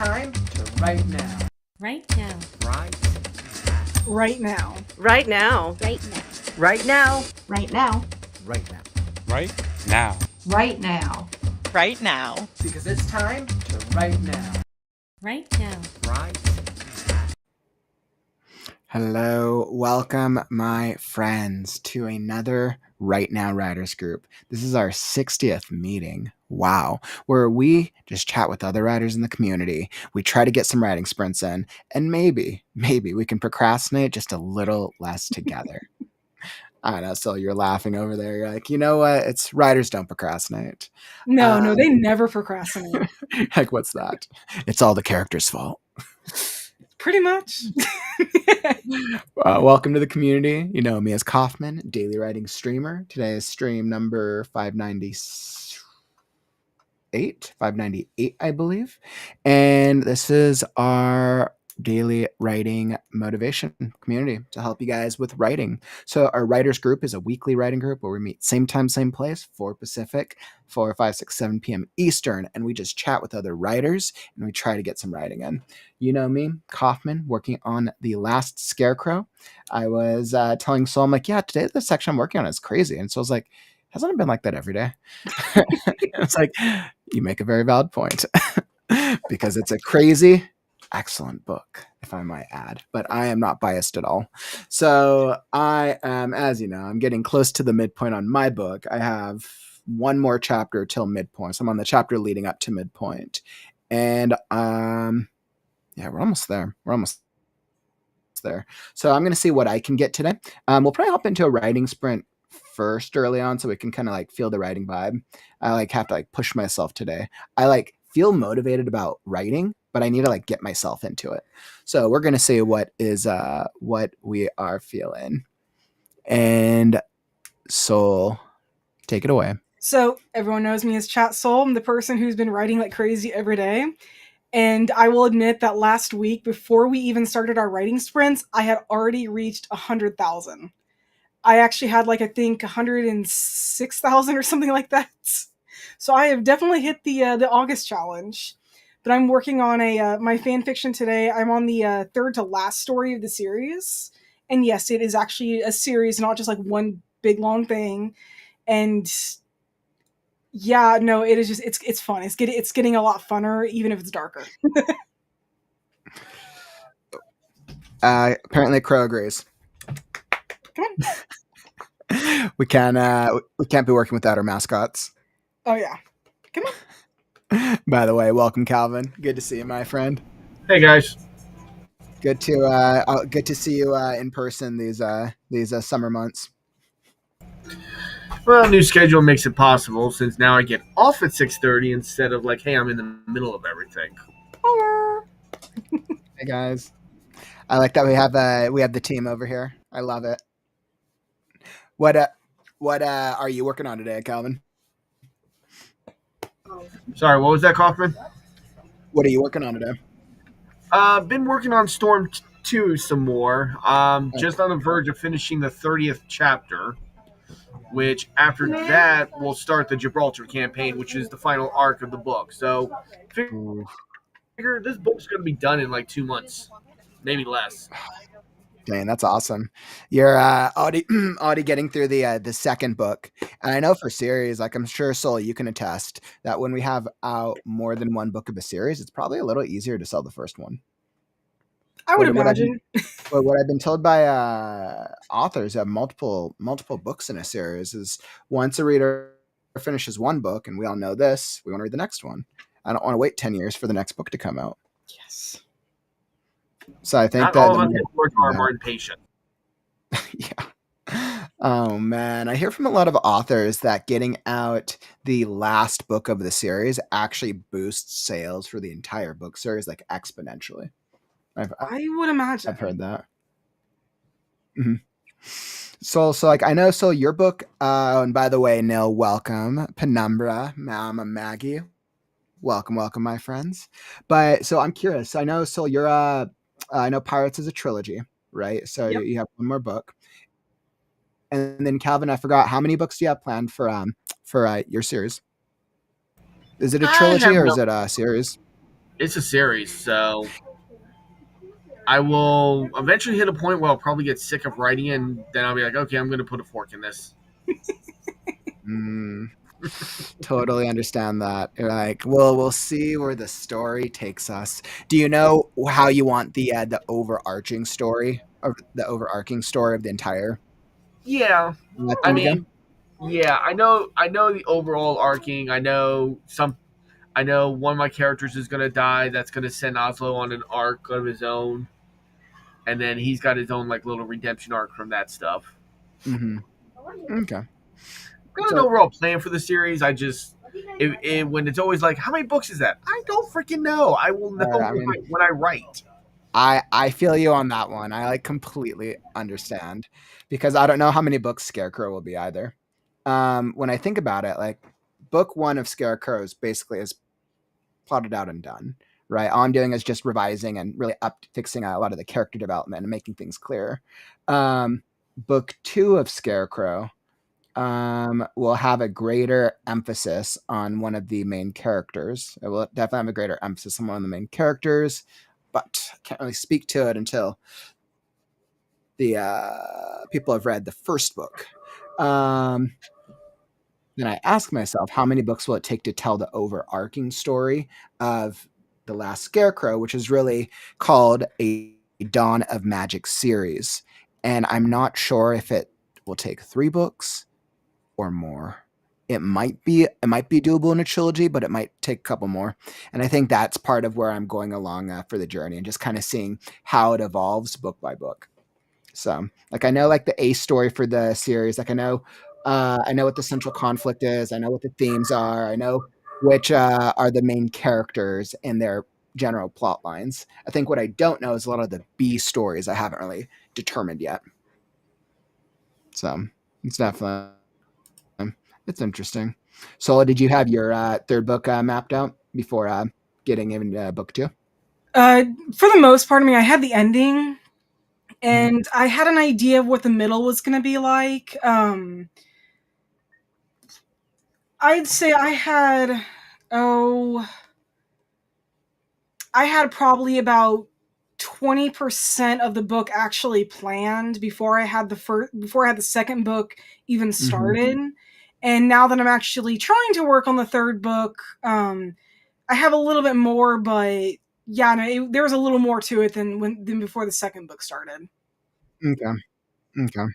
time to right now. Right now. Right now. Right now. Right now. Right now. Right now. Right now. Right now. Right now. Right now. Because it's time to right now. Right now. Right. Hello, welcome my friends to another Right Now Writers Group. This is our 60th meeting. Wow. Where we just chat with other writers in the community. We try to get some writing sprints in, and maybe we can procrastinate just a little less together. I know, so you're laughing over there. You're like, you know what? It's writers don't procrastinate. No, they never procrastinate. Like, what's that? It's all the character's fault. Pretty much. Welcome to the community. You know me as Kaufman, daily writing streamer. Today is stream number 598, I believe. And this is our daily writing motivation community to help you guys with writing. So our writers group is a weekly writing group where we meet same time, same place, 4 Pacific, 4, 5, 6, 7 p.m. Eastern, and we just chat with other writers and we try to get some writing in. You know me, Kaufman, working on the last Scarecrow. I was telling Sol, I'm like, yeah, today the section I'm working on is crazy. And so I was like, hasn't it been like that every day? It's like, you make a very valid point because it's a crazy, excellent book, if I might add, but I am not biased at all. So I am, as you know, I'm getting close to the midpoint on my book. I have one more chapter till midpoint. So I'm on the chapter leading up to midpoint. And yeah, we're almost there. So I'm going to see what I can get today. We'll probably hop into a writing sprint first early on so we can kind of like feel the writing vibe. I like have to like push myself today. I like feel motivated about writing, but I need to like get myself into it. So we're going to see what we are feeling. And Soul, take it away. So everyone knows me as Chat Soul. I'm the person who's been writing like crazy every day. And I will admit that last week, before we even started our writing sprints, I had already reached 100,000. I actually had like, I think 106,000 or something like that. So I have definitely hit the August challenge. But I'm working on my fan fiction today. I'm on the third to last story of the series. And yes, it is actually a series, not just like one big long thing. And yeah, no, it is just it's fun. It's getting a lot funner, even if it's darker. Apparently Crow agrees. Come on. we can't be working without our mascots. Oh yeah. Come on. By the way, welcome Calvin. Good to see you, my friend. Hey guys. Good to see you in person these summer months. Well, new schedule makes it possible since now I get off at 6:30 instead of like, hey, I'm in the middle of everything. Hey guys, I like that we have the team over here. I love it. What are you working on today, Calvin? Sorry, what was that, Kaufman? What are you working on today? Been working on Storm 2 some more. Just on the verge of finishing the 30th chapter, which after that will start the Gibraltar campaign, which is the final arc of the book. So figure this book's going to be done in like 2 months, maybe less. Dang, that's awesome. You're already getting through the second book. And I know for series, like I'm sure, Soul, you can attest that when we have out more than one book of a series, it's probably a little easier to sell the first one. I would imagine. What I've been told by authors who have multiple books in a series is once a reader finishes one book, and we all know this, we want to read the next one. I don't want to wait 10 years for the next book to come out. Yes. So I think not that all of us are more impatient. Yeah. Oh man, I hear from a lot of authors that getting out the last book of the series actually boosts sales for the entire book series like exponentially. I would imagine. I've heard that. Mm-hmm. So like I know. So your book, and by the way, Nil, welcome, Penumbra, Mama Maggie, welcome, my friends. But so I'm curious. I know. So you're I know Pirates is a trilogy, right? So Yep. you have one more book, and then Calvin, I forgot how many books do you have planned for your series? Is it a trilogy or is it a series? It's a series, so I will eventually hit a point where I'll probably get sick of writing it, and then I'll be like, okay, I'm going to put a fork in this. Mm, totally understand that. You're like, well, we'll see where the story takes us. Do you know how you want the overarching story, or the overarching story of the entire Yeah, I thing to go? mean, yeah, I know the overall arcing. I know one of my characters is going to die. That's going to send Oslo on an arc of his own, and then he's got his own like little redemption arc from that stuff. Mm-hmm. Okay. Got an So, overall plan for the series. I just when it's always like, how many books is that? I don't freaking know. I will know I mean, when I write. I feel you on that one. I like completely understand because I don't know how many books Scarecrow will be either. When I think about it, like book one of Scarecrows basically is plotted out and done. Right, all I'm doing is just revising and really fixing a lot of the character development and making things clearer. Book two of Scarecrow will have a greater emphasis on one of the main characters. It will definitely have a greater emphasis on one of the main characters, but I can't really speak to it until the people have read the first book. Then I ask myself, how many books will it take to tell the overarching story of the last Scarecrow, which is really called a Dawn of Magic series. And I'm not sure if it will take 3 books or more. It might be doable in a trilogy, but it might take a couple more. And I think that's part of where I'm going along for the journey and just kind of seeing how it evolves book by book. So, like, I know like the A story for the series. Like, I know what the central conflict is. I know what the themes are. I know which are the main characters and their general plot lines. I think what I don't know is a lot of the B stories. I haven't really determined yet. So it's definitely it's interesting. So, did you have your third book mapped out before getting into book 2? For the most part, I mean, I had the ending, Mm-hmm. and I had an idea of what the middle was going to be like. I'd say I had probably about 20% of the book actually planned before I had the second book even started. And now that I'm actually trying to work on the third book, I have a little bit more, but yeah, no, there was a little more to it than before the second book started. Okay. Okay.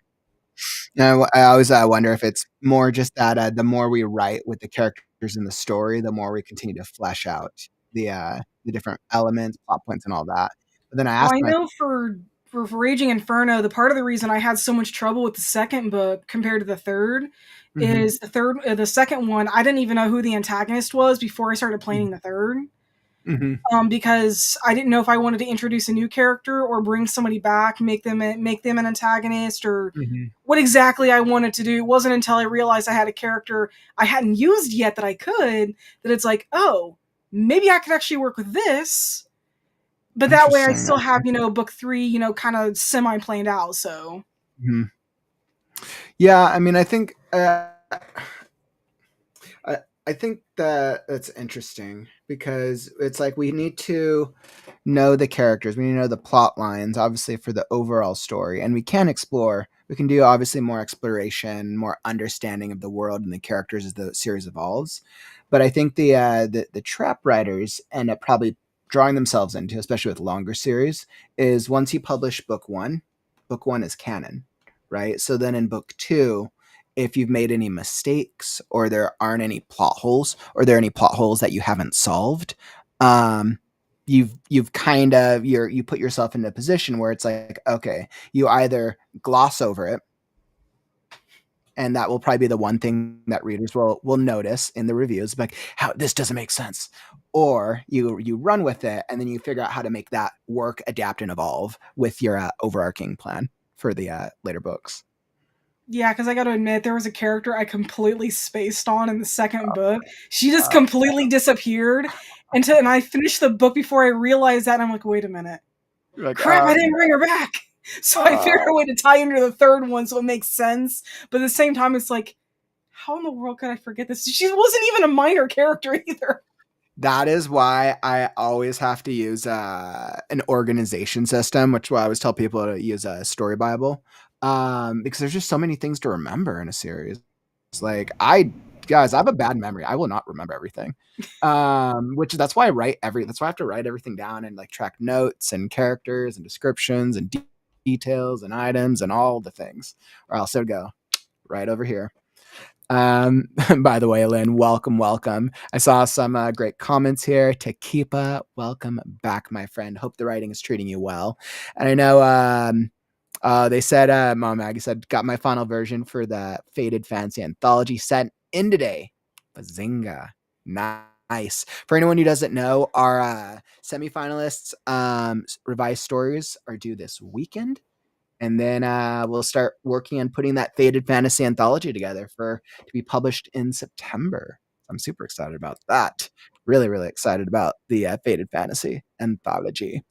Now, I always wonder if it's more just that the more we write with the characters in the story, the more we continue to flesh out the different elements, plot points, and all that. But then I Well, ask I myself, know for Raging Inferno, the part of the reason I had so much trouble with the second book compared to the third mm-hmm, is the second one. I didn't even know who the antagonist was before I started planning the third. mm-hmm, Because I didn't know if I wanted to introduce a new character or bring somebody back, make them an antagonist, or mm-hmm. what exactly I wanted to do. It wasn't until I realized I had a character I hadn't used yet that I could, that it's like, oh, maybe I could actually work with this. But that way I Interesting. still have, book 3, kind of semi planned out. So Mm-hmm. Yeah, I mean, I think that that's interesting because it's like we need to know the characters, we need to know the plot lines, obviously for the overall story, and we can explore. We can do obviously more exploration, more understanding of the world and the characters as the series evolves. But I think the trap writers end up probably drawing themselves into, especially with longer series, is once you publish book one is canon, right? So then in book 2, if you've made any mistakes or there aren't any plot holes or there are any plot holes that you haven't solved, you've kind of you put yourself in a position where it's like, okay, you either gloss over it, and that will probably be the one thing that readers will notice in the reviews, like how this doesn't make sense, or you run with it and then you figure out how to make that work, adapt, and evolve with your overarching plan for the later books. yeah, because I got to admit, there was a character I completely spaced on in the second book. She just completely disappeared, and I finished the book before I realized that. And I'm like, wait a minute. Like, Crap, I didn't bring her back. So I figured a way to tie into the third one so it makes sense. But at the same time, it's like, how in the world could I forget this? She wasn't even a minor character either. That is why I always have to use an organization system, which I always tell people to use a story Bible, because there's just so many things to remember in a series. It's like guys, I have a bad memory. I will not remember everything. That's why that's why I have to write everything down and like track notes and characters and descriptions and details and items and all the things, or else it would go right over here. By the way, Lynn, welcome. I saw some great comments here. Takipa, welcome back, my friend. Hope the writing is treating you well. And I know they said, Mom Maggie said, got my final version for the Faded Fantasy Anthology sent in today. Bazinga. Nice. For anyone who doesn't know, our semifinalists revised stories are due this weekend. And then we'll start working on putting that Faded Fantasy Anthology together to be published in September. I'm super excited about that. Really, really excited about the Faded Fantasy Anthology.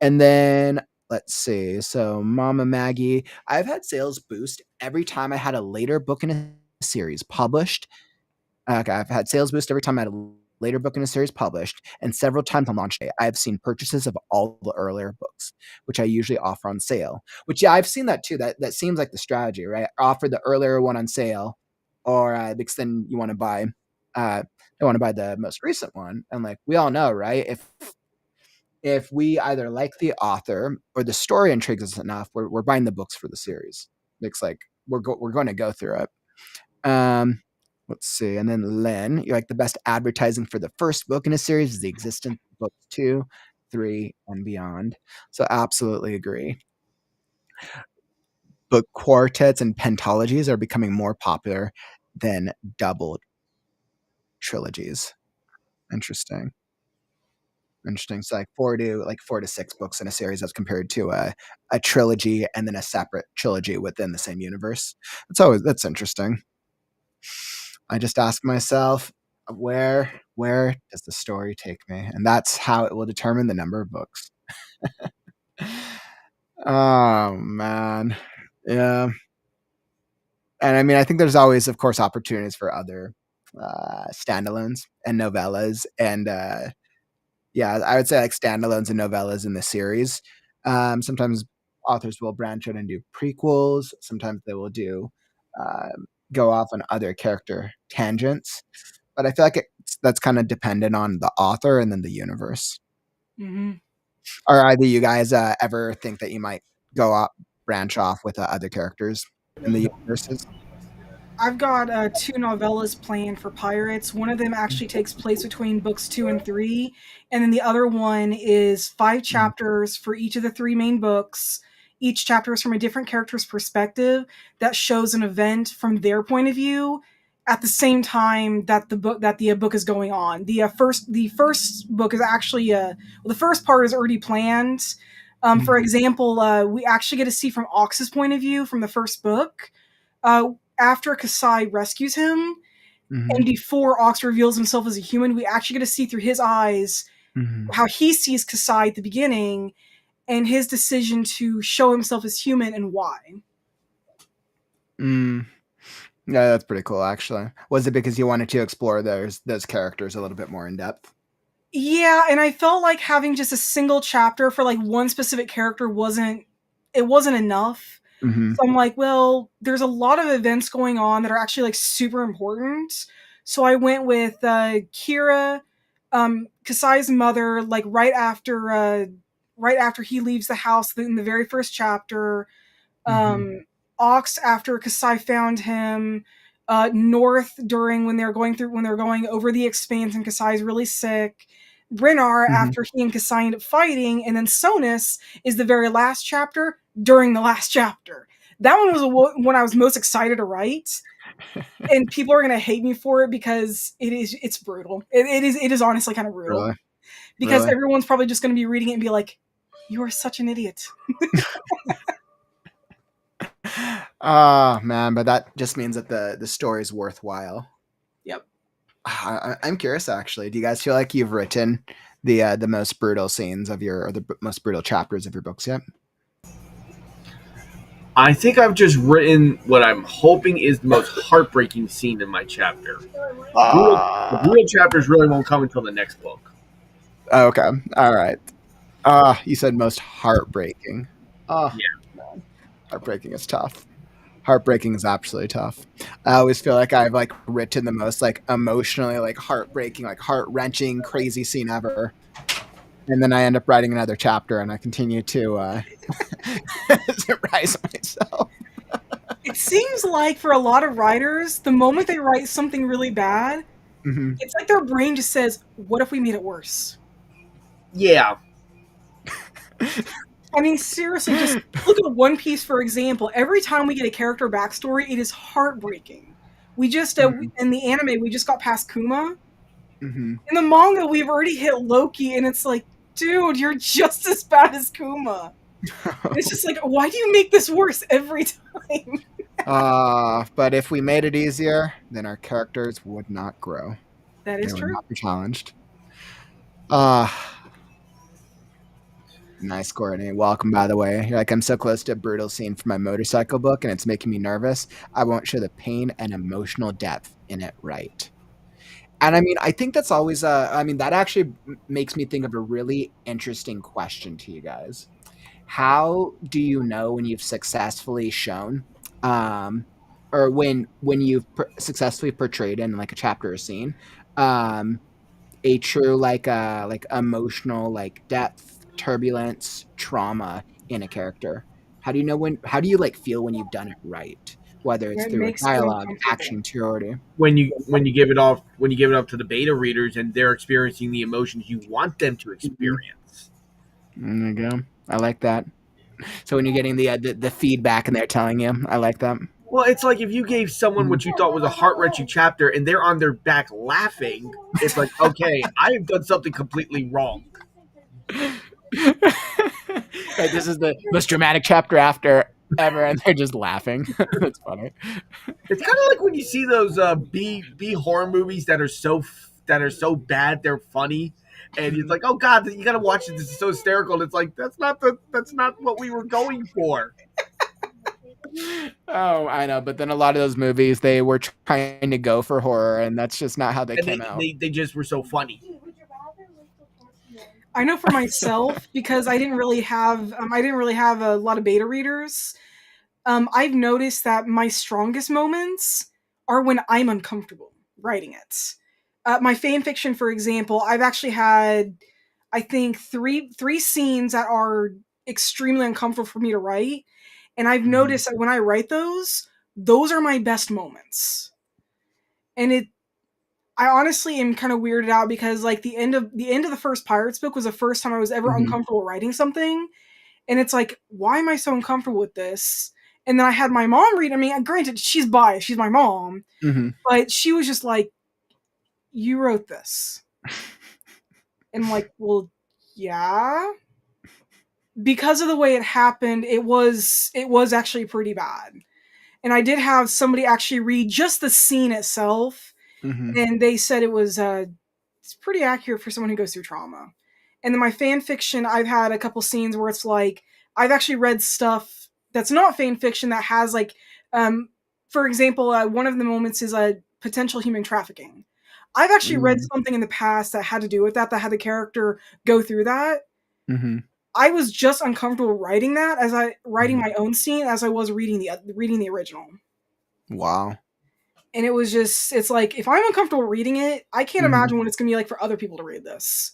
And then let's see. So Mama Maggie, I've had sales boost every time I had a later book in a series published. Okay, I've had sales boost every time I had a later book in a series published, and several times on launch day, I have seen purchases of all the earlier books, which I usually offer on sale. Which, yeah, I've seen that too. That seems like the strategy, right? Offer the earlier one on sale, or because then you want to buy, the most recent one. And like we all know, right? If we either like the author or the story intrigues us enough, we're buying the books for the series. It's like we're going to go through it. Let's see. And then Len, you're like the best advertising for the first book in a series is the existence of books 2, 3, and beyond. So absolutely agree. Book quartets and pentalogies are becoming more popular than double trilogies. Interesting. So like 4 to 6 books in a series as compared to a trilogy and then a separate trilogy within the same universe. That's interesting. I just ask myself, where does the story take me? And that's how it will determine the number of books. Oh man. Yeah. And I mean, I think there's always, of course, opportunities for other standalones and novellas. And yeah, I would say like standalones and novellas in the series. Sometimes authors will branch out and do prequels. Sometimes they will go off on other character tangents. But I feel like that's kind of dependent on the author and then the universe. Mm-hmm. Or either you guys ever think that you might branch off with other characters in the universes? I've got 2 novellas planned for Pirates. One of them actually takes place between books 2 and 3, and then the other one is 5 chapters for each of the 3 main books. Each chapter is from a different character's perspective that shows an event from their point of view at the same time that the book is going on. The first book is actually the first part is already planned. For example, we actually get to see from Ox's point of view from the first book. After Kasai rescues him, and before Ox reveals himself as a human, we actually get to see through his eyes how he sees Kasai at the beginning and his decision to show himself as human and why. Yeah, that's pretty cool, actually. Was it because you wanted to explore those characters a little bit more in depth? Yeah, and I felt like having just a single chapter for like one specific character wasn't enough. So I'm like, well, there's a lot of events going on that are actually like super important. So I went with Kira, Kasai's mother, like right after he leaves the house in the very first chapter. Ox after Kasai found him. North when they're going over the expanse and Kasai's really sick. Brennar after he and Kasai end up fighting, and then Sonus is the very last chapter during the last chapter. That one was the one I was most excited to write, and people are gonna hate me for it because it's brutal. It is honestly kind of brutal. Really? Because everyone's probably just gonna be reading it and be like, "You are such an idiot." Oh man, but that just means that the story is worthwhile. Yep. I'm curious, actually. Do you guys feel like you've written the most brutal scenes of the most brutal chapters of your books yet? I think I've just written what I'm hoping is the most heartbreaking scene in my chapter. The real chapters really won't come until the next book. Okay. All right. You said most heartbreaking. Yeah. Man. Heartbreaking is tough. Heartbreaking is absolutely tough. I always feel like I've like written the most like emotionally like heartbreaking, like heart-wrenching, crazy scene ever. And then I end up writing another chapter and I continue to surprise myself. It seems like for a lot of writers, the moment they write something really bad, Mm-hmm. it's like their brain just says, "What if we made it worse?" Yeah. I mean, seriously, just look at One Piece, for example. Every time we get a character backstory, it is heartbreaking. We just, in the anime, we just got past Kuma. Mm-hmm. In the manga, we've already hit Loki, and it's like, dude, you're just as bad as Kuma. And it's just like, why do you make this worse every time? But if we made it easier, then our characters would not grow. That They is would true. not be challenged. Nice, Courtney. Welcome, by the way. You're like, I'm so close to a brutal scene for my motorcycle book, and it's making me nervous. I won't show the pain and emotional depth in it right. And I mean, I think that's always, that actually makes me think of a really interesting question to you guys. How do you know when you've successfully shown, or when you've successfully portrayed in like a chapter or scene, a true like emotional like depth, turbulence, trauma in a character? How do you know when? How do you like feel when you've done it right? Whether it's It through a makes me dialogue, uncomfortable. action, theory. When you give it off when you give it up to the beta readers and they're experiencing the emotions you want them to experience. There you go. I like that. So when you're getting the feedback and they're telling you, I like that. Well, it's like if you gave someone what you thought was a heart wrenching chapter and they're on their back laughing, it's like, okay, I have done something completely wrong. Right, this is the most dramatic chapter after ever, and they're just laughing. That's funny. It's kind of like when you see those B horror movies that are so bad they're funny, and it's like, oh god, you gotta watch it. This is so hysterical. And it's like that's not what we were going for. Oh, I know, but then a lot of those movies they were trying to go for horror, and that's just not how they And came out. they just were so funny. I know for myself, because I didn't really have a lot of beta readers. I've noticed that my strongest moments are when I'm uncomfortable writing it. My fan fiction, for example, I've actually had, I think, three scenes that are extremely uncomfortable for me to write, and I've noticed that when I write those are my best moments. And I honestly am kind of weirded out because like the end of the first Pirates book was the first time I was ever uncomfortable writing something. And it's like, why am I so uncomfortable with this? And then I had my mom read. I mean, granted, she's biased. She's my mom. But she was just like, you wrote this. And I'm like, well, yeah. Because of the way it happened, it was actually pretty bad. And I did have somebody actually read just the scene itself. And they said it was it's pretty accurate for someone who goes through trauma. And then my fan fiction, I've had a couple scenes where it's like I've actually read stuff that's not fan fiction that has like, for example, one of the moments is a potential human trafficking. I've actually read something in the past that had to do with that had the character go through that. I was just uncomfortable writing that as writing my own scene as I was reading the original. Wow. And it was just, it's like, if I'm uncomfortable reading it, I can't imagine what it's going to be like for other people to read this.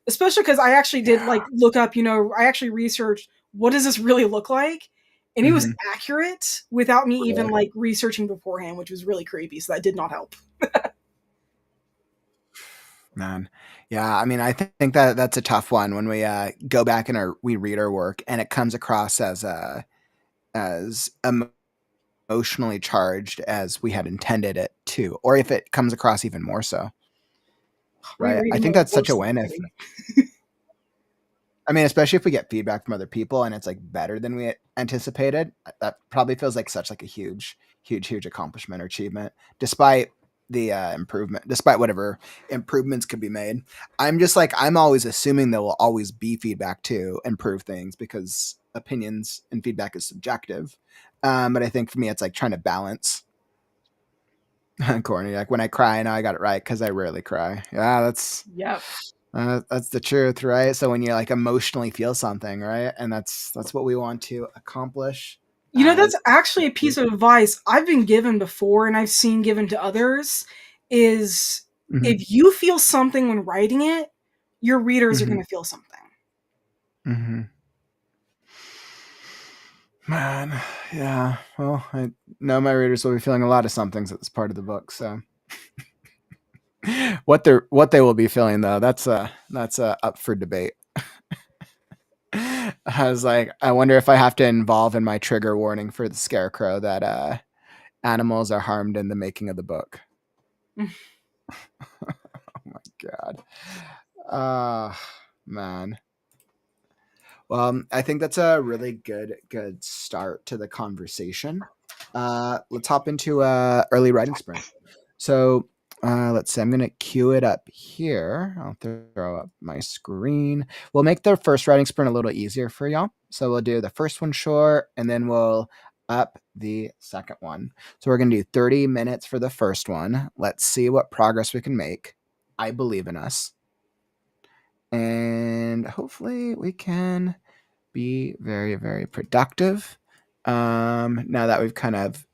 Especially because I actually did like look up, I actually researched what does this really look like? And it was accurate without me even like researching beforehand, which was really creepy. So that did not help. Man. Yeah, I mean, I think that that's a tough one when we go back and we read our work and it comes across as emotionally charged as we had intended it to, or if it comes across even more so. Right. I think that's such a win. I mean, especially if we get feedback from other people and it's like better than we anticipated, that probably feels like such like a huge accomplishment or achievement, despite the improvement, despite whatever improvements could be made. I'm just like, I'm always assuming there will always be feedback to improve things because opinions and feedback is subjective. But I think for me, it's like trying to balance. Corny, like when I cry, I know I got it right because I rarely cry. Yeah, that's the truth, right? So when you like emotionally feel something, right, and that's what we want to accomplish. You know, that's actually a piece of advice I've been given before and I've seen given to others is if you feel something when writing it, your readers are going to feel something. Man, yeah. Well, I know my readers will be feeling a lot of somethings at this part of the book, so what they will be feeling though, that's up for debate. I was like, I wonder if I have to involve in my trigger warning for the scarecrow that animals are harmed in the making of the book. Oh my god. Man. Well, I think that's a really good start to the conversation. Let's hop into early writing sprint. So let's see. I'm going to queue it up here. I'll throw up my screen. We'll make the first writing sprint a little easier for y'all. So we'll do the first one short, and then we'll up the second one. So we're going to do 30 minutes for the first one. Let's see what progress we can make. I believe in us. And hopefully we can be very, very productive now that we've kind of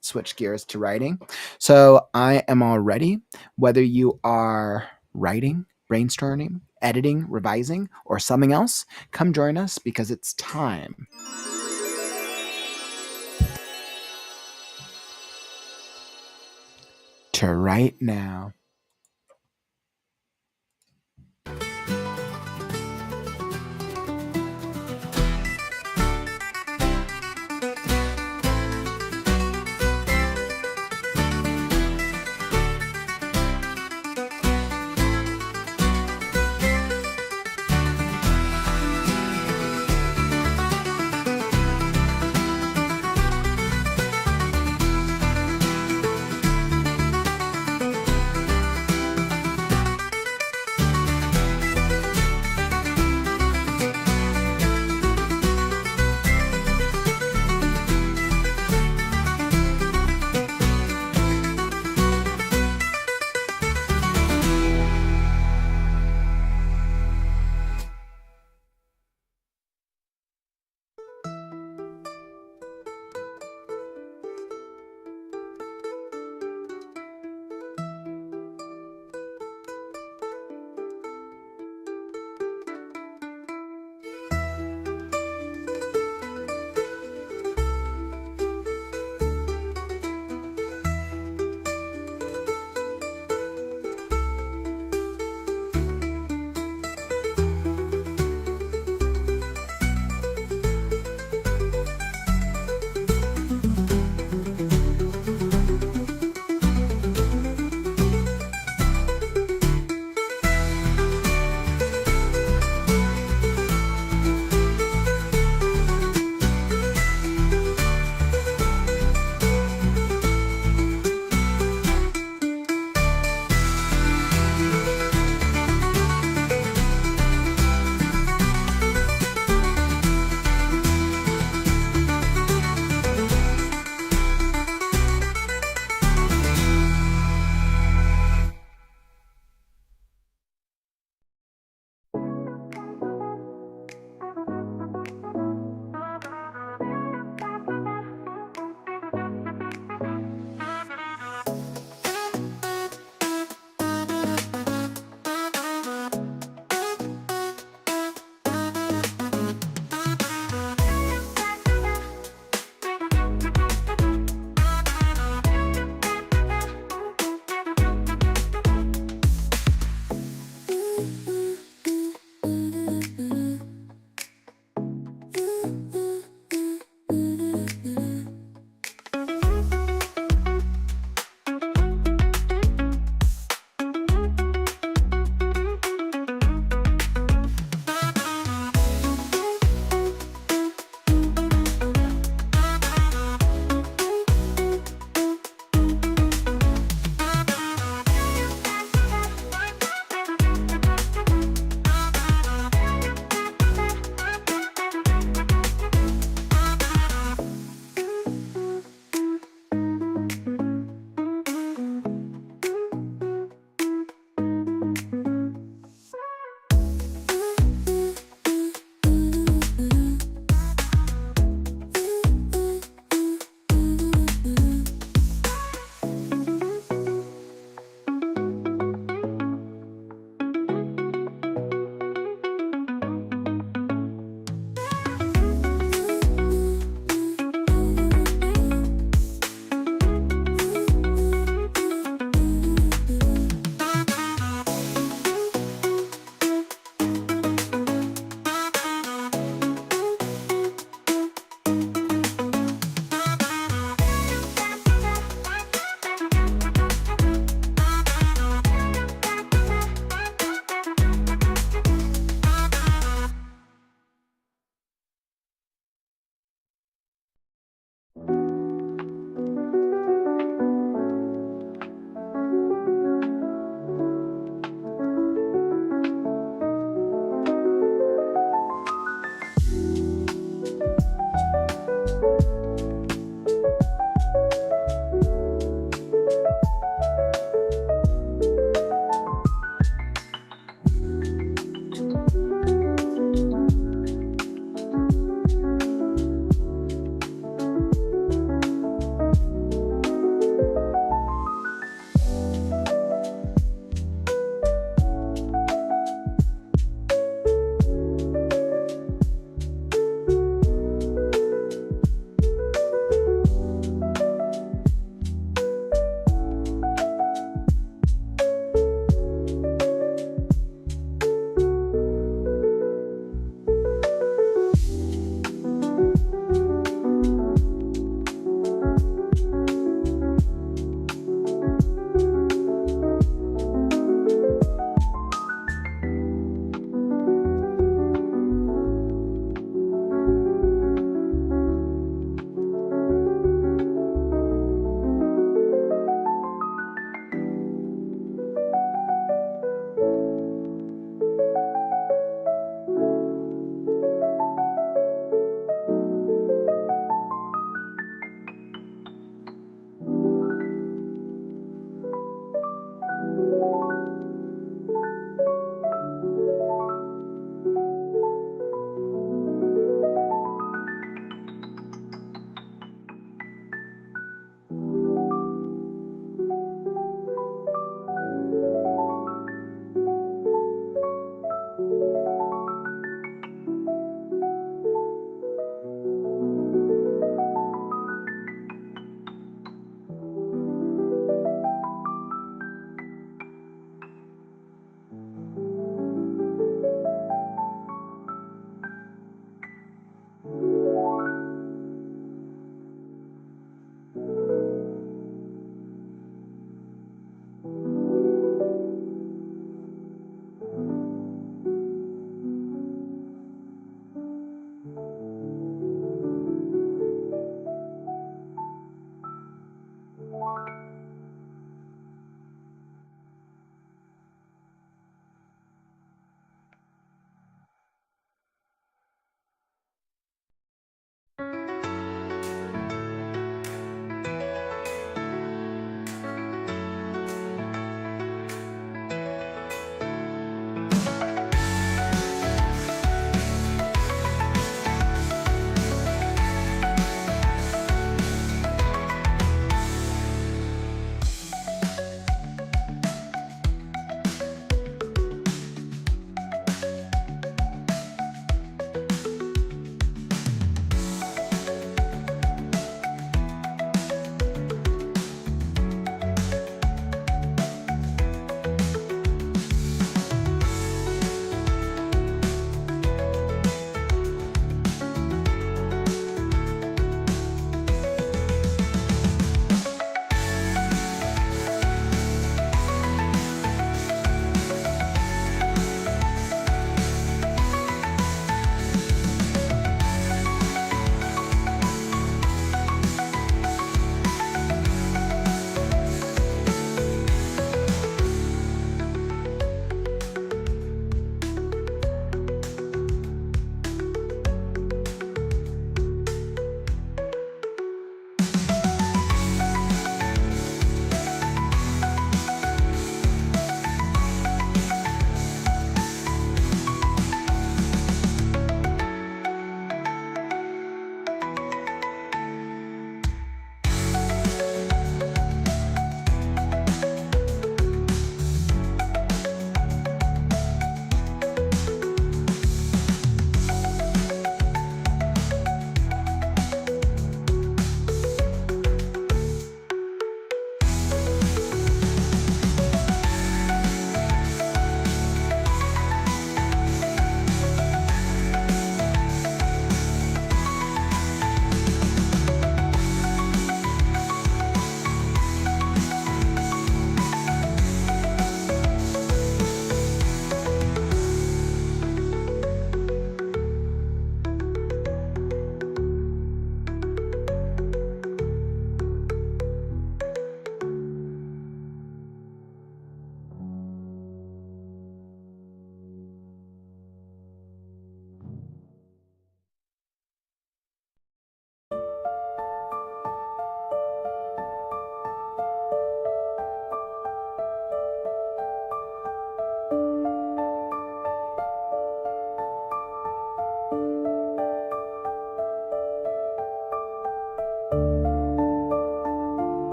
switched gears to writing. So I am all ready. Whether you are writing, brainstorming, editing, revising, or something else, come join us because it's time. To write now.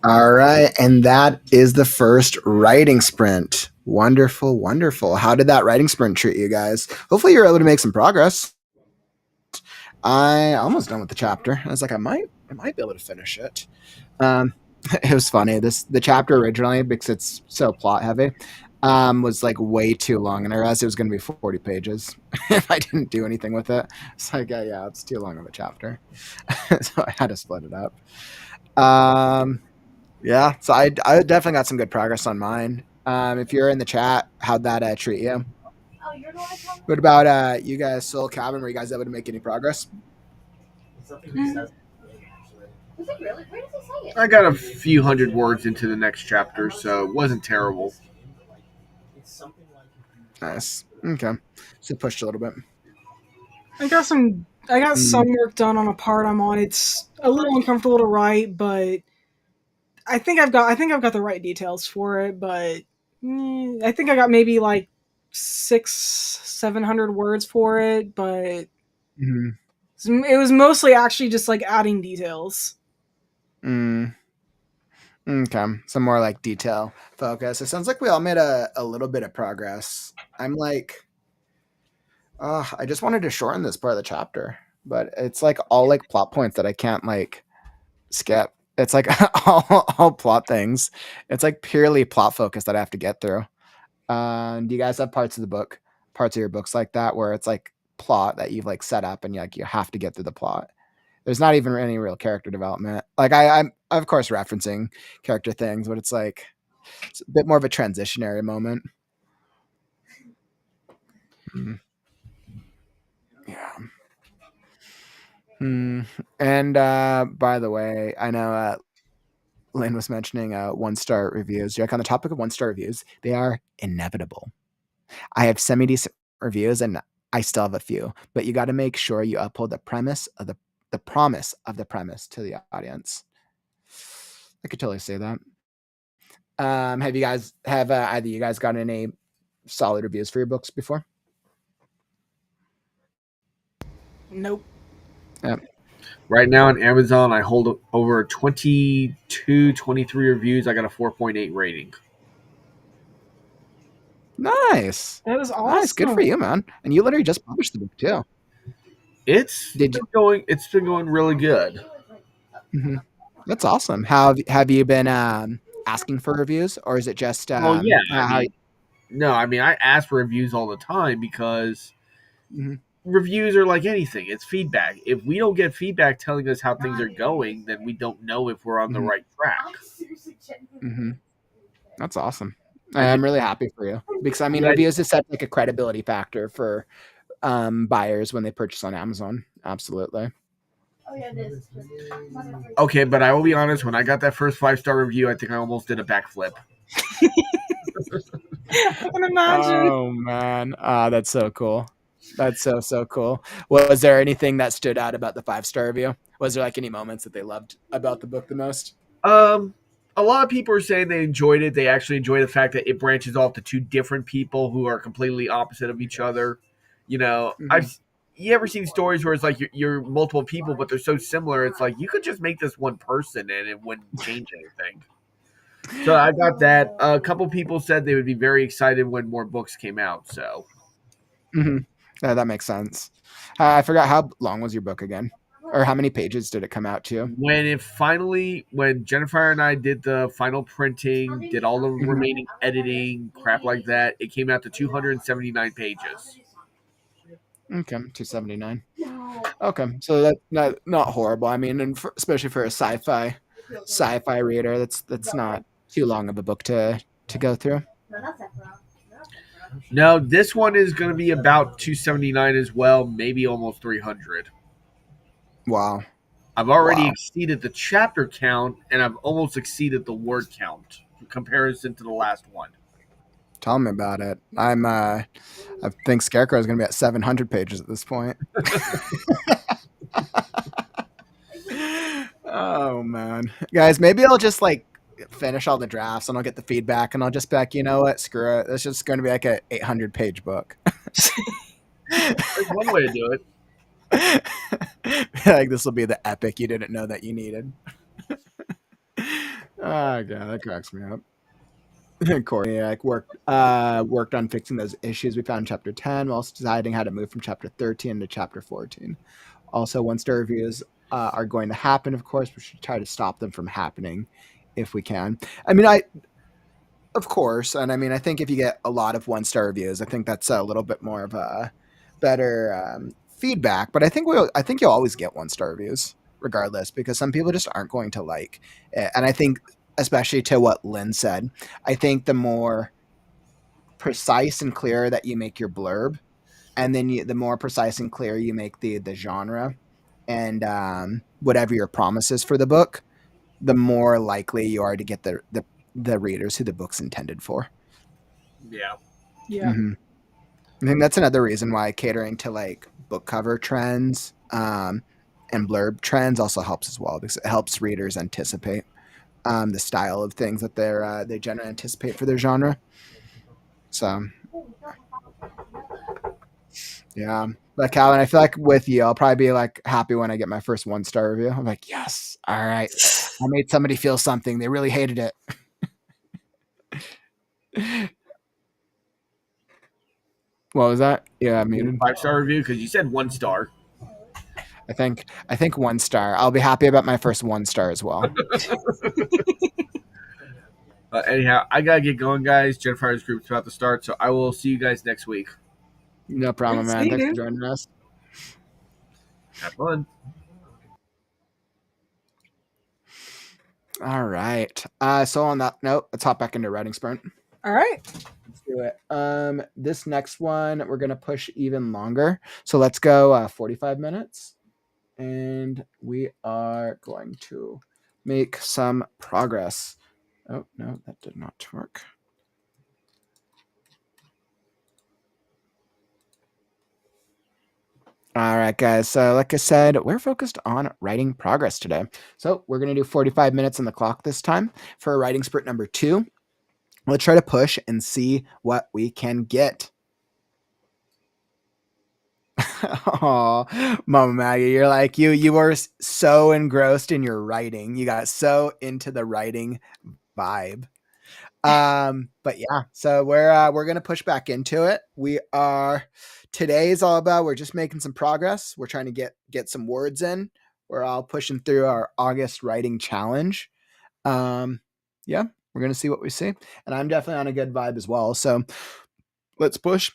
All right, and that is the first writing sprint. Wonderful, wonderful. How did that writing sprint treat you guys? Hopefully, you're able to make some progress. I almost done with the chapter. I was like, I might be able to finish it. Um, it was funny. The chapter originally, because it's so plot heavy, was like way too long, and I realized it was going to be 40 pages if I didn't do anything with it. It's like, yeah, it's too long of a chapter, so I had to split it up. Yeah, so I definitely got some good progress on mine. If you're in the chat, how'd that treat you? What about you guys, Soul Cabin? Were you guys able to make any progress? I got a few hundred words into the next chapter, so it wasn't terrible. Nice. Okay, so pushed a little bit. I got some work done on a part I'm on. It's a little uncomfortable to write, but I think I've got the right details for it. But I think I got maybe like 700 words for it. But it was mostly actually just like adding details. Okay, some more like detail focus. It sounds like we all made a little bit of progress. I'm like, I just wanted to shorten this part of the chapter, but it's like all like plot points that I can't like skip. It's like all plot things. It's like purely plot focus that I have to get through. Do you guys have parts of your books like that, where it's like plot that you've like set up and you have to get through the plot? There's not even any real character development. Like I'm of course referencing character things, but it's like it's a bit more of a transitionary moment. Yeah. And by the way, I know Lynn was mentioning 1-star reviews. Jack, on the topic of 1-star reviews, they are inevitable. I have semi-decent reviews and I still have a few, but you got to make sure you uphold the promise of the promise of the premise to the audience. I could totally say that. Have either you guys gotten any solid reviews for your books before? Nope. Yeah. Right now on Amazon, I hold over 22, 23 reviews. I got a 4.8 rating. Nice. That is awesome. Nice. Good for you, man. And you literally just published the book too. It's been going really good. Mm-hmm. That's awesome. How have you been asking for reviews, or is it just? Well, yeah. I mean, I ask for reviews all the time because reviews are like anything. It's feedback. If we don't get feedback telling us how things are going, then we don't know if we're on the right track. That's awesome. I'm really happy for you because I mean, reviews is such like a credibility factor for buyers when they purchase on Amazon. Absolutely. Okay, but I will be honest. When I got that first 5-star review, I think I almost did a backflip. I can imagine. Oh man, that's so cool. That's so cool. Was there anything that stood out about the 5-star review? Was there like any moments that they loved about the book the most? A lot of people are saying they enjoyed it. They actually enjoy the fact that it branches off to two different people who are completely opposite of each other. You know, you ever seen stories where it's like you're multiple people, but they're so similar? It's like you could just make this one person and it wouldn't change anything. So I got that. A couple people said they would be very excited when more books came out. So, yeah, that makes sense. I forgot, how long was your book again, or how many pages did it come out to? When Jennifer and I did the final printing, did all the remaining editing, crap like that, it came out to 279 pages. Okay, 279. Okay, so that's not horrible. I mean, and especially for a sci-fi reader, that's not too long of a book to go through. No, this one is going to be about 279 as well, maybe almost 300. Wow. I've already exceeded the chapter count, and I've almost exceeded the word count in comparison to the last one. Tell me about it. I think Scarecrow is going to be at 700 pages at this point. Oh man, guys, maybe I'll just like finish all the drafts and I'll get the feedback and I'll just be like, you know what, screw it. It's just going to be like a 800-page book. There's one way to do it. Like this will be the epic you didn't know that you needed. Oh, yeah, that cracks me up. Corey worked on fixing those issues we found in chapter 10 whilst deciding how to move from chapter 13 to chapter 14. Also, one-star reviews are going to happen, of course. We should try to stop them from happening if we can. I mean, of course, and I mean, I think if you get a lot of one-star reviews, I think that's a little bit more of a better feedback. But I think you'll always get one-star reviews regardless, because some people just aren't going to like it. And I think, especially to what Lynn said, I think the more precise and clear that you make your blurb, and then the more precise and clear you make the genre and whatever your promise is for the book, the more likely you are to get the readers who the book's intended for. Yeah. Yeah. Mm-hmm. I think that's another reason why catering to like book cover trends and blurb trends also helps as well, because it helps readers anticipate the style of things that they generally anticipate for their genre. So, yeah. But Calvin, I feel like with you, I'll probably be like happy when I get my first one-star review. I'm like, yes, all right, I made somebody feel something. They really hated it. What was that? Yeah, I mean, 5-star review because you said 1 star. I think 1 star. I'll be happy about my first 1 star as well. Anyhow, I gotta get going, guys. Jennifer's group's about to start, so I will see you guys next week. No problem, Good man. seeing Thanks for you. joining us. Have fun. All right. So on that note, let's hop back into writing sprint. All right. Let's do it. This next one we're gonna push even longer. So let's go 45 minutes, and we are going to make some progress. Oh no, that did not work. All right, guys. So like I said, we're focused on writing progress today. So we're going to do 45 minutes on the clock this time for writing sprint number 2. Let's try to push and see what we can get. Oh, Mama Maggie, you're like, you were so engrossed in your writing. You got so into the writing vibe. But yeah, so we're gonna push back into it. Today is all about, we're just making some progress. We're trying to get some words in. We're all pushing through our August writing challenge. Yeah, we're gonna see what we see. And I'm definitely on a good vibe as well. So let's push.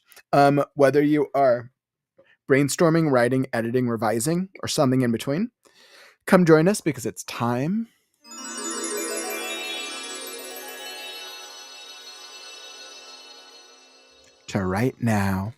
Whether you are brainstorming, writing, editing, revising, or something in between, come join us because it's time to write now.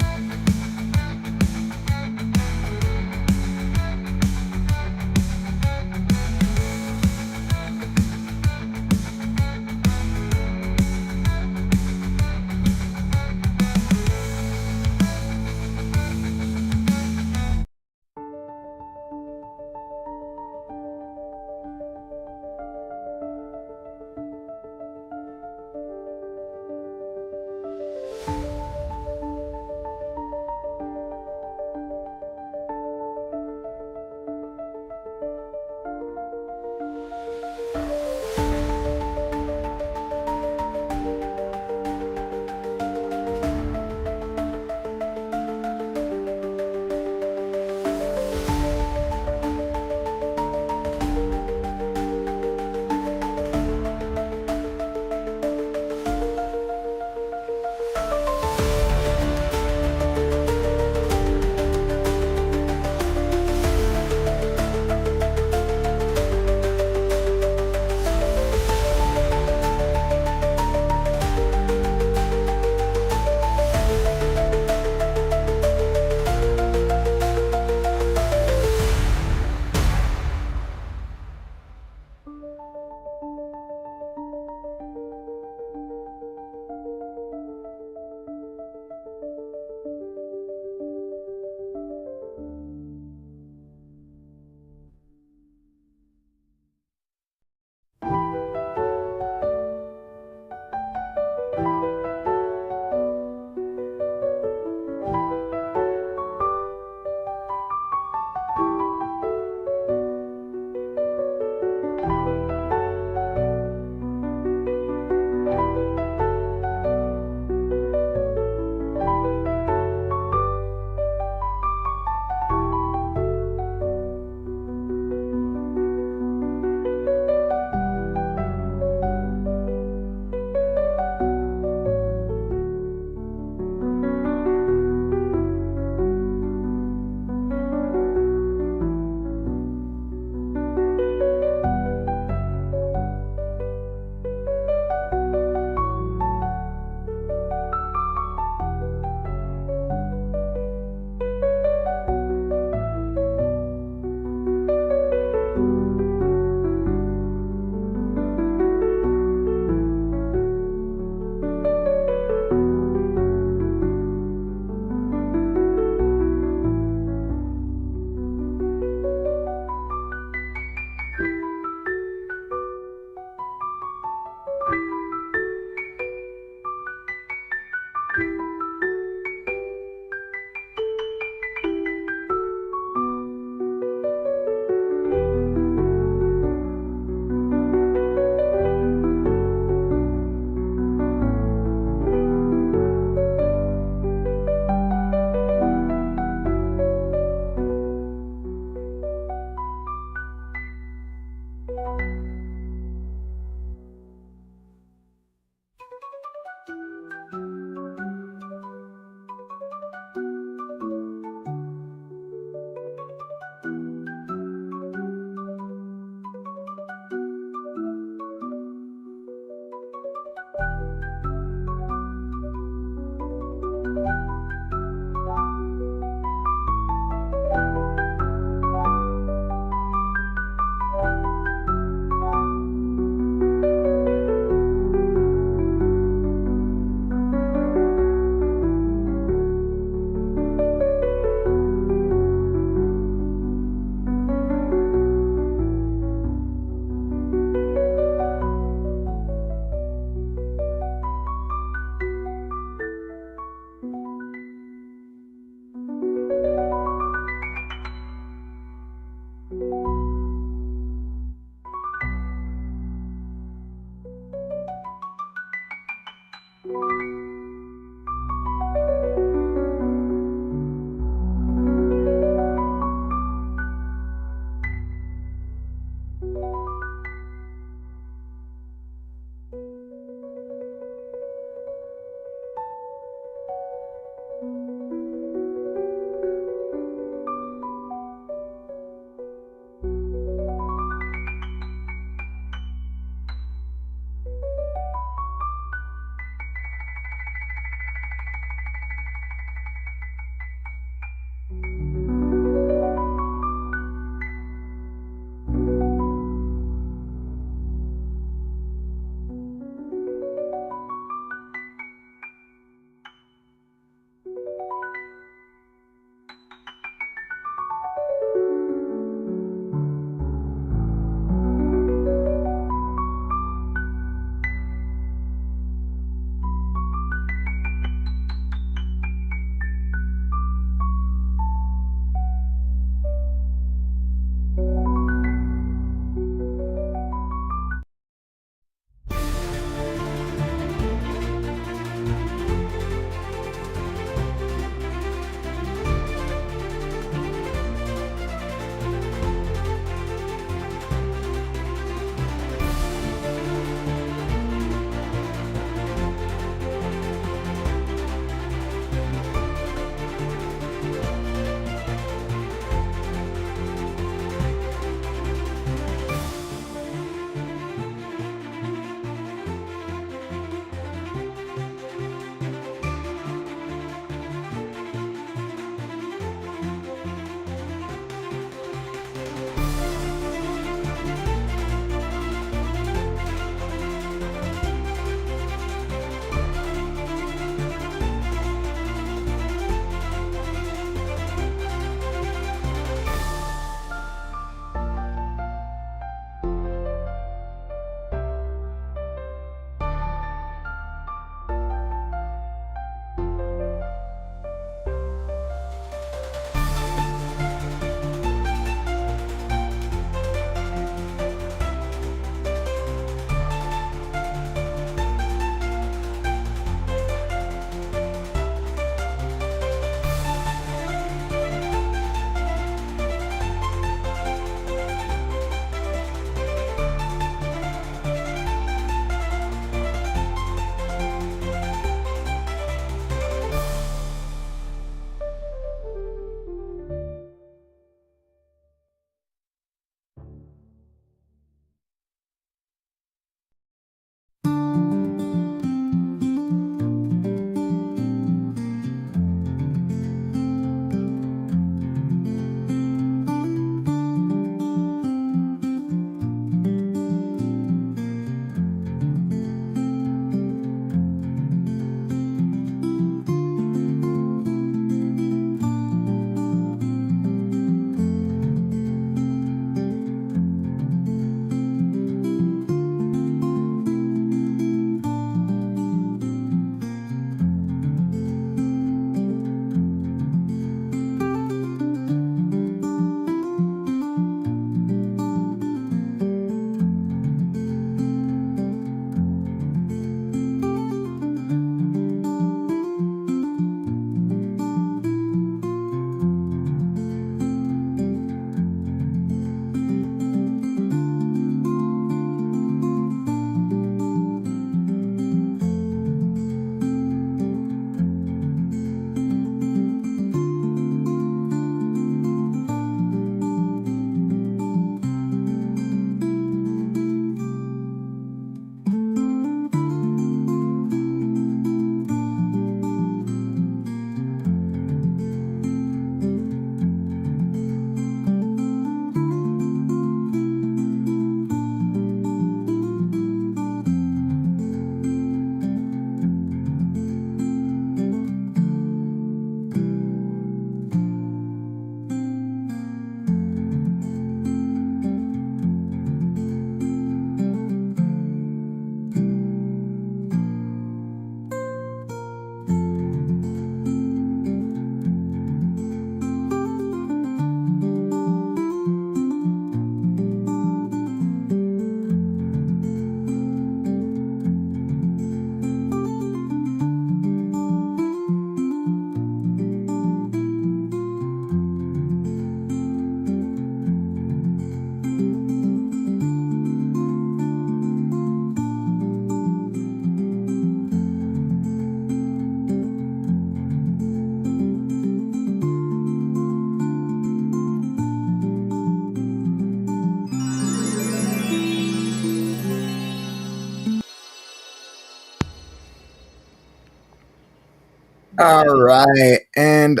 All right. And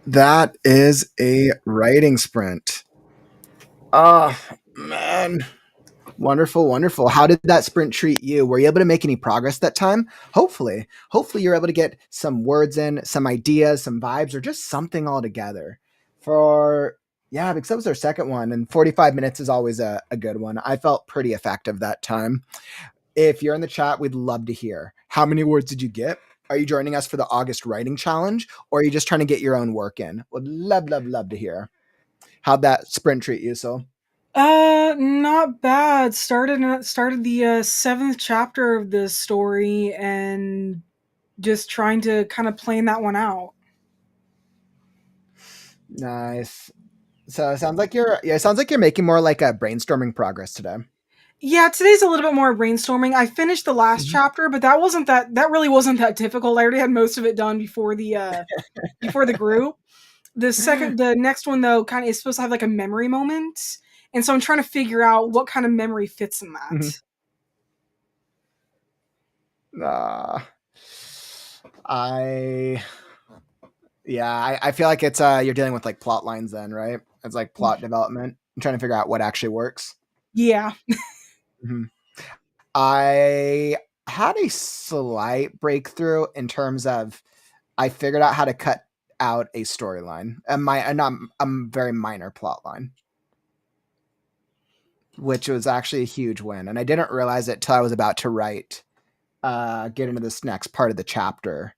that is a writing sprint. Oh, man. Wonderful, wonderful. How did that sprint treat you? Were you able to make any progress that time? Hopefully. Hopefully you're able to get some words in, some ideas, some vibes, or just something all together. Because that was our second one, and 45 minutes is always a good one. I felt pretty effective that time. If you're in the chat, we'd love to hear. How many words did you get? Are you joining us for the August writing challenge, or are you just trying to get your own work in? Would love, love, love to hear. How'd that sprint treat you, so? Not bad. Started the seventh chapter of this story and just trying to kind of plan that one out. Nice. So it sounds like you're making more like a brainstorming progress today. Yeah, today's a little bit more brainstorming. I finished the last Mhm. chapter, but that really wasn't that difficult. I already had most of it done before the group. The next one though kind of is supposed to have like a memory moment, and so I'm trying to figure out what kind of memory fits in that. Mhm. I I feel like it's you're dealing with like plot lines then, right? It's like plot development. I'm trying to figure out what actually works. Yeah. Mhm. I had a slight breakthrough in terms of I figured out how to cut out a storyline, a very minor plot line, which was actually a huge win, and I didn't realize it till I was about to get into this next part of the chapter.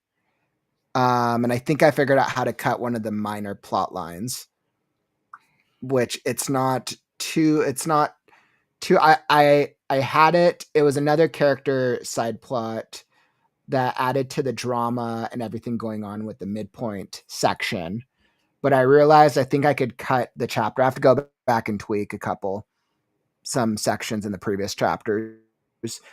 And I think I figured out how to cut one of the minor plot lines, which it's not too. I had it. It was another character side plot that added to the drama and everything going on with the midpoint section. But I realized I think I could cut the chapter. I have to go back and tweak some sections in the previous chapters.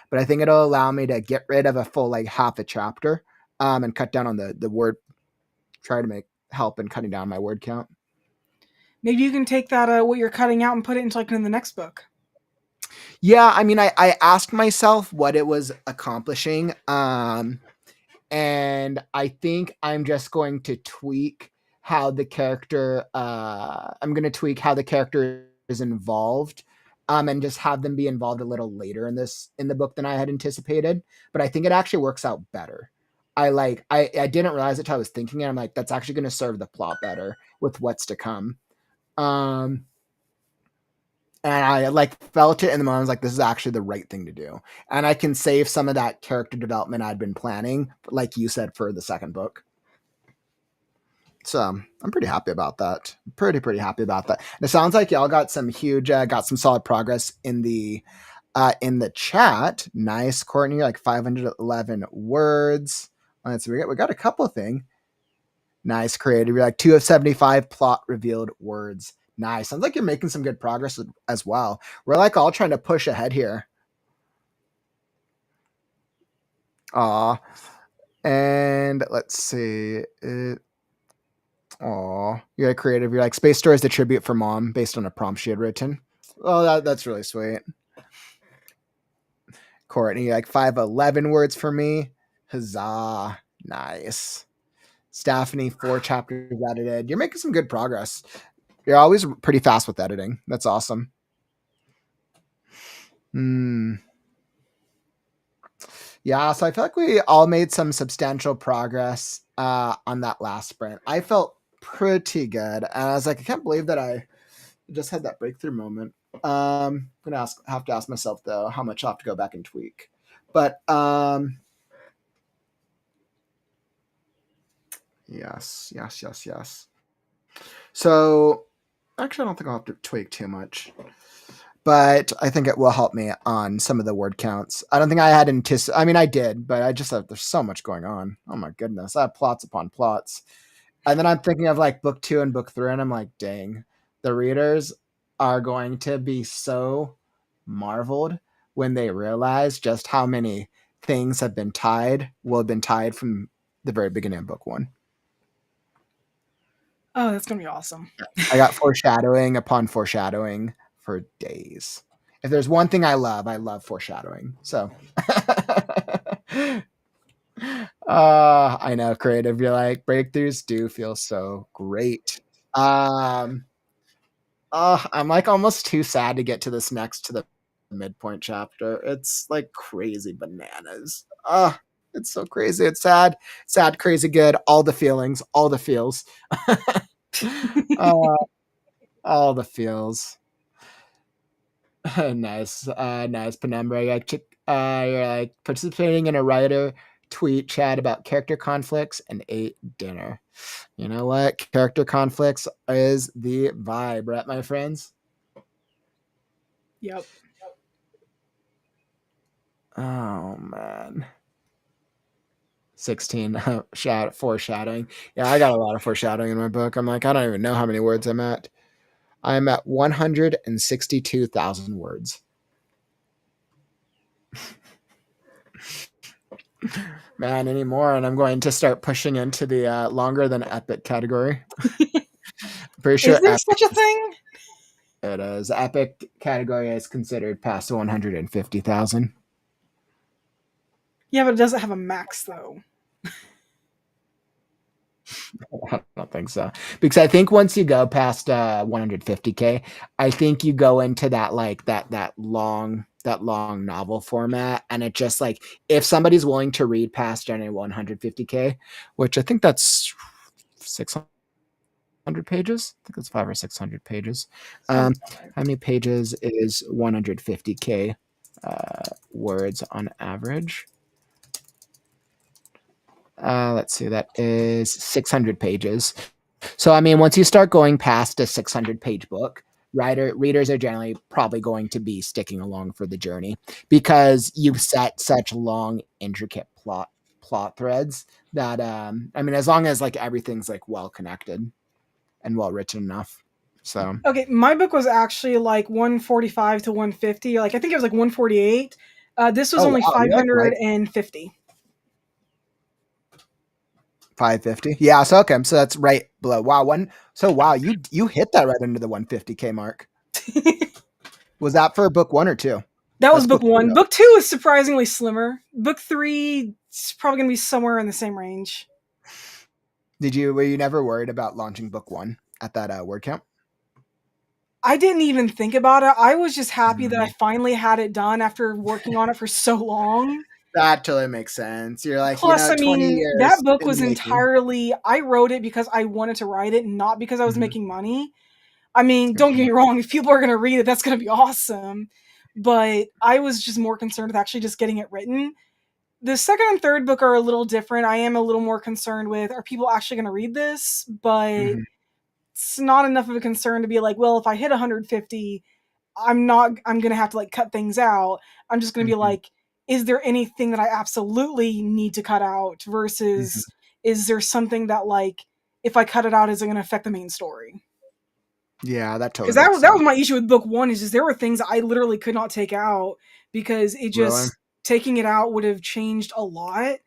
But I think it'll allow me to get rid of a full like half a chapter, and cut down on the word. Try to make help in cutting down my word count. Maybe you can take that what you're cutting out and put it into like in the next book. Yeah, I mean, I asked myself what it was accomplishing, and I think I'm just going to tweak how the character. I'm going to tweak how the character is involved, and just have them be involved a little later in the book than I had anticipated. But I think it actually works out better. I didn't realize it till I was thinking it. I'm like, that's actually going to serve the plot better with what's to come. Um, and I like felt it in the moment. I was like, this is actually the right thing to do. And I can save some of that character development I'd been planning, like you said, for the second book. So I'm pretty happy about that. Pretty happy about that. And it sounds like y'all got some solid progress in the chat. Nice, Courtney, like 511 words. Let's see, we got a couple of things. Nice, creative. You're like 2 of 75 plot revealed words. Nice. Sounds like you're making some good progress as well. We're like all trying to push ahead here. Aw. And let's see. You're creative. You're like, Space Story is the tribute for Mom based on a prompt she had written. Oh, that's really sweet. Courtney, like 511 words for me. Huzzah. Nice. Stephanie, 4 chapters edited. You're making some good progress. You're always pretty fast with editing. That's awesome. Yeah, so I feel like we all made some substantial progress on that last sprint. I felt pretty good. And I was like, I can't believe that I just had that breakthrough moment. I'm gonna have to ask myself though how much I'll have to go back and tweak. But yes. So actually, I don't think I'll have to tweak too much, but I think it will help me on some of the word counts. I don't think I had I mean, I did, but I just there's so much going on. Oh my goodness, I have plots upon plots, and then I'm thinking of like book 2 and book 3, and I'm like, dang, the readers are going to be so marveled when they realize just how many things have been tied from the very beginning of book 1. Oh, that's gonna be awesome. I got foreshadowing upon foreshadowing for days. If there's one thing I love foreshadowing. So I know, creative. You're like, breakthroughs do feel so great. Um, I'm like almost too sad to get to this next to the midpoint chapter. It's like crazy bananas. It's so crazy. It's sad, crazy, good. All the feelings, all the feels. uh, all the feels. Nice, nice, Penumbra. You're like participating in a writer tweet chat about character conflicts and ate dinner. You know what? Character conflicts is the vibe, right, my friends? Yep. Oh man. 16 foreshadowing. Yeah, I got a lot of foreshadowing in my book. I'm like, I don't even know how many words I'm at. I'm at 162,000 words. Man, anymore, and I'm going to start pushing into the longer than epic category. Pretty sure Is there such a thing? it is. Epic category is considered past 150,000. Yeah, but it doesn't have a max though. I don't think so, because I think once you go past 150K, I think you go into that like that long novel format, and it just like if somebody's willing to read past any 150K, which I think that's 600 pages. I think it's 500 or 600 pages. How many pages is 150K words on average? Let's see, that is 600 pages. So, I mean, once you start going past a 600-page book, readers are generally probably going to be sticking along for the journey because you've set such long, intricate plot threads that, I mean, as long as like everything's like well connected and well written enough. So, Okay, my book was actually like 145 to 150. Like I think it was like 148. This was only wow, you're like right 550. 550. Yeah, so okay, so that's right below. Wow, wow, you hit that right under the 150K mark. Was that for book 1 or 2? That was That's book 1. two. Book 2 is surprisingly slimmer. Book 3 is probably going to be somewhere in the same range. Were you never worried about launching book 1 at that word count? I didn't even think about it. I was just happy that I finally had it done after working on it for so long. That totally makes sense. You're like, Plus, I 20 mean, years that book in was the making. entirely, I wrote it because I wanted to write it, not because I was Mhm. making money. I mean, don't get me wrong, if people are going to read it, that's going to be awesome. But I was just more concerned with actually just getting it written. The second and third book are a little different. I am a little more concerned with, are people actually going to read this? But Mhm. it's not enough of a concern to be like, well, if I hit 150, I'm going to have to like cut things out. I'm just going to be Mhm. like, is there anything that I absolutely need to cut out versus is there something that like, if I cut it out, is it going to affect the main story? Yeah, that totally Because makes that was sense. my issue with book 1 is just there were things I literally could not take out because it just Really? taking it out would have changed a lot.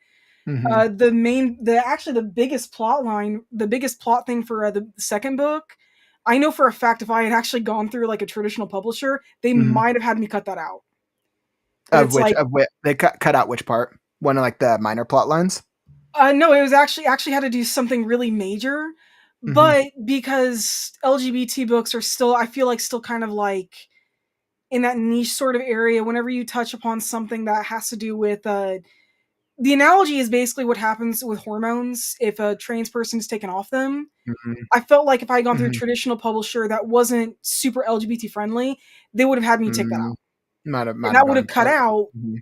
Mhm. The biggest plot line, the biggest plot thing for the second book, I know for a fact if I had actually gone through like a traditional publisher, they Mhm. might have had me cut that out. But it's like, Of which they cut out which part? One of like the minor plot lines? no, it was actually had to do something really major. Mhm. But because LGBT books are still, I feel like still kind of like in that niche sort of area, whenever you touch upon something that has to do with the analogy is basically what happens with hormones if a trans person is taken off them. Mhm. I felt like if I had gone through a Mhm. traditional publisher that wasn't super LGBT friendly, they would have had me take that out. Might And have that would have gone cut out Mhm.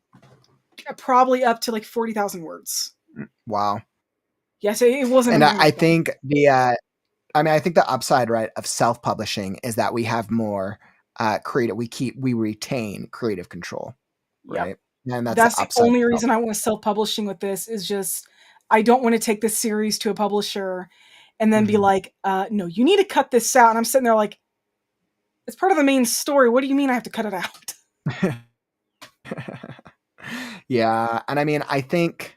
probably up to like 40,000 words. Wow. Yes, it wasn't a And minor I thing. think I think the upside, right, of self-publishing is that we have more creative. We retain creative control, Yep. right? And that's the That's the upside. only of reason I want to self-publishing with this is just I don't want to take this series to a publisher and then be Mhm. like, no, you need to cut this out. And I'm sitting there like, it's part of the main story. What do you mean I have to cut it out? Yeah, and I mean, I think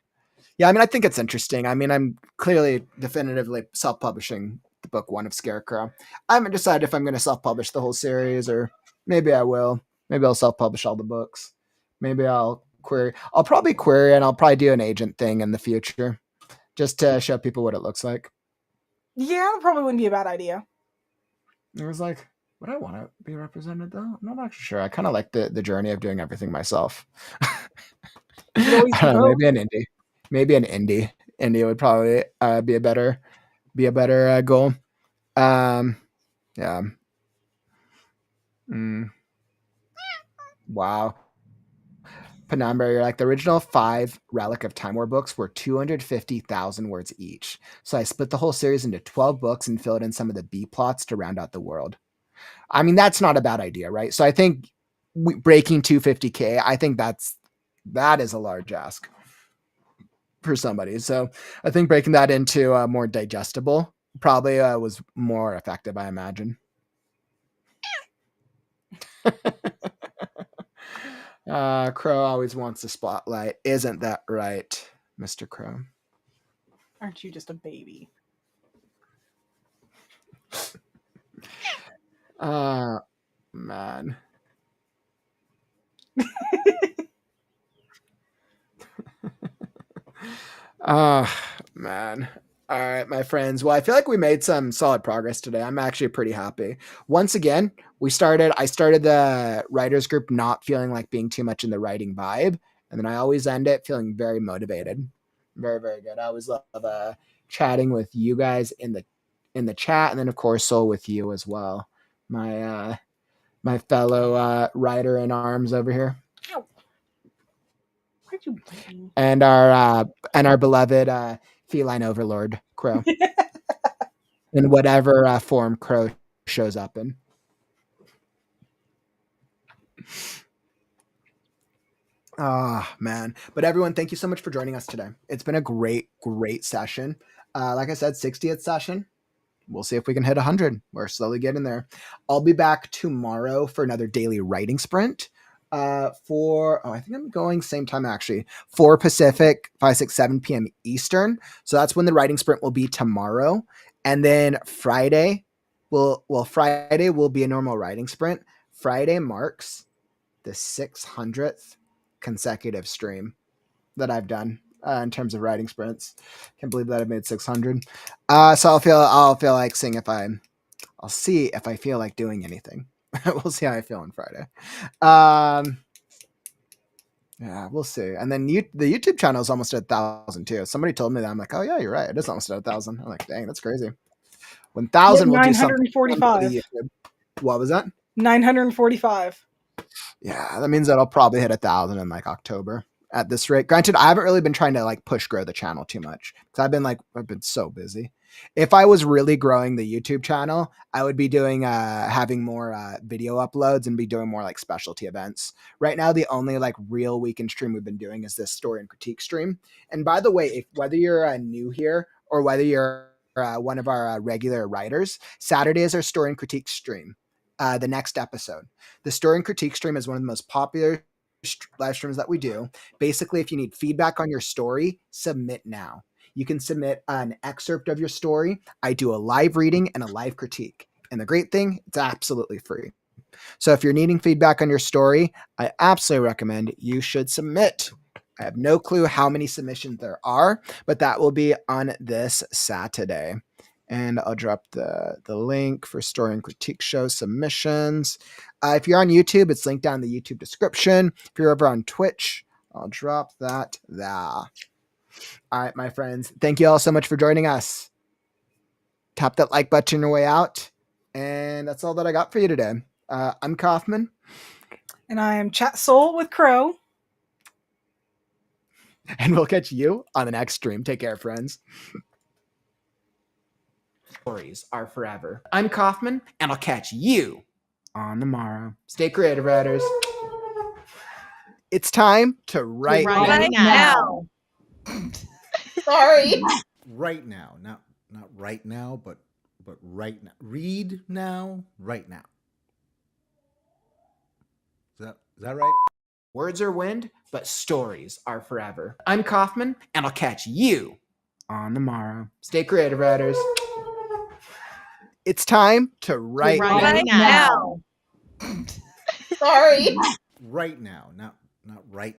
it's interesting. I mean, I'm clearly definitively self-publishing the book 1 of Scarecrow. I haven't decided if I'm going to self-publish the whole series or maybe I will. Maybe I'll self-publish all the books. Maybe I'll query. I'll probably query and I'll probably do an agent thing in the future just to show people what it looks like. Yeah, that probably wouldn't be a bad idea. It was like, would I want to be represented though? I'm not actually sure. I kind of like the journey of doing everything myself. I don't know, maybe an indie. Maybe an indie. Indie would probably be a better goal. Yeah. Wow. Penumbra, you're like, the original 5 Relic of Time War books were 250,000 words each. So I split the whole series into 12 books and filled in some of the B plots to round out the world. I mean, that's not a bad idea, right? So I think breaking 250K, I think that is a large ask for somebody. So I think breaking that into more digestible probably was more effective, I imagine. Crow always wants the spotlight. Isn't that right, Mr. Crow? Aren't you just a baby? Man. Man. All right, my friends. Well, I feel like we made some solid progress today. I'm actually pretty happy. Once again, I started the writers group not feeling like being too much in the writing vibe. And then I always end it feeling very motivated. Very, very good. I always love chatting with you guys in the chat. And then of course, Soul with you as well. My fellow writer in arms over here. Ow. Why'd you bite me? And our beloved feline overlord, Crow. In whatever form Crow shows up in. Man. But everyone, thank you so much for joining us today. It's been a great, great session. Like I said, 60th session. We'll see if we can hit 100. We're slowly getting there. I'll be back tomorrow for another daily writing sprint. I think I'm going same time actually. 4 Pacific, 5, 6, 7 p.m. Eastern. So that's when the writing sprint will be tomorrow. And then Friday will be a normal writing sprint. Friday marks the 600th consecutive stream that I've done in terms of writing sprints. Can't believe that I've made 600. So I'll feel like seeing I'll see if I feel like doing anything. We'll see how I feel on Friday. Yeah, we'll see. And then the YouTube channel is almost at 1,000 too. Somebody told me that. I'm like, oh yeah, you're right. It is almost at 1,000. I'm like, dang, that's crazy. 1,000 will do something. 945. What was that? 945. Yeah, that means that I'll probably hit 1,000 in like October at this rate. Granted, I haven't really been trying to like grow the channel too much because I've been so busy. If I was really growing the YouTube channel, I would be doing having more video uploads and be doing more like specialty events. Right now, the only like real weekend stream we've been doing is this story and critique stream. And by the way, whether you're new here or whether you're one of our regular writers, Saturday is our story and critique stream. The next episode. The story and critique stream is one of the most popular live streams that we do. Basically, if you need feedback on your story, submit now. You can submit an excerpt of your story. I do a live reading and a live critique. And the great thing, it's absolutely free. So if you're needing feedback on your story, I absolutely recommend you should submit. I have no clue how many submissions there are, but that will be on this Saturday. And I'll drop the link for story and critique show submissions. If you're on YouTube, it's linked down in the YouTube description. If you're over on Twitch, I'll drop that there. All right, my friends. Thank you all so much for joining us. Tap that like button on your way out. And that's all that I got for you today. I'm Kaufman. And I am Chat Soul with Crow. And we'll catch you on the next stream. Take care, friends. Stories are forever. I'm Kaufman, and I'll catch you on the morrow. Stay creative, writers. It's time to write now. Sorry. Right now, not right now, but right now. Read now, right now. Is that right? Words are wind, but stories are forever. I'm Kaufman, and I'll catch you on the morrow. Stay creative, writers. It's time to write now. Sorry. Right now, not right